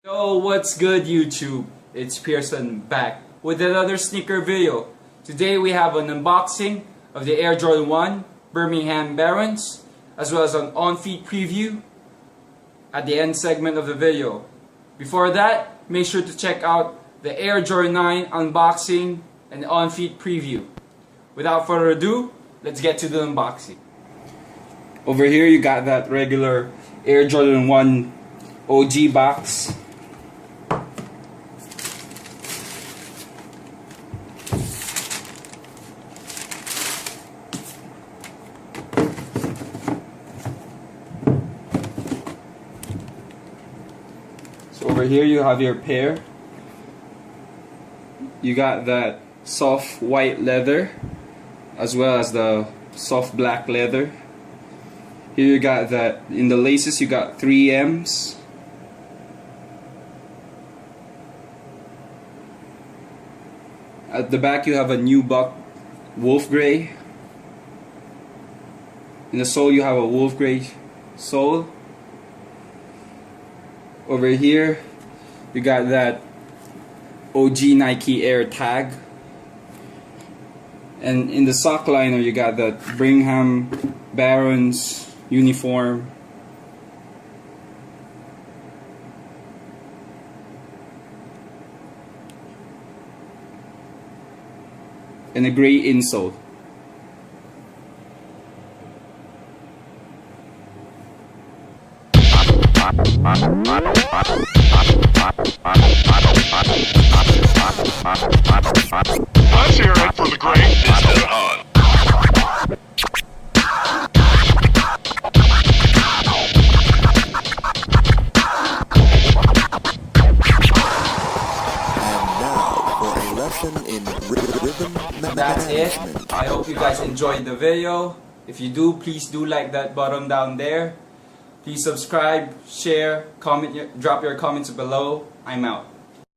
Yo, what's good YouTube? It's Pearson back with another sneaker video. Today we have an unboxing of the Air Jordan 1 Birmingham Barons, as well as an on-feet preview at the end segment of the video. Before that, make sure to check out the Air Jordan 9 unboxing and on-feet preview. Without further ado, let's get to the unboxing. Over here you got that regular Air Jordan 1 OG box. So over here you have your pair. You got that soft white leather as well as the soft black leather. Here you got that in the laces you got 3Ms. At the back you have a nubuck wolf gray. In the sole you have a wolf gray sole. Over here you got that OG Nike Air tag. And in the sock liner you got that Birmingham Barons uniform. And a gray insole. Let's hear it for the great Mr. Hunt. That's it. I hope you guys enjoyed the video. If you do, please do like that button down there. Please subscribe, share, comment, drop your comments below. I'm out.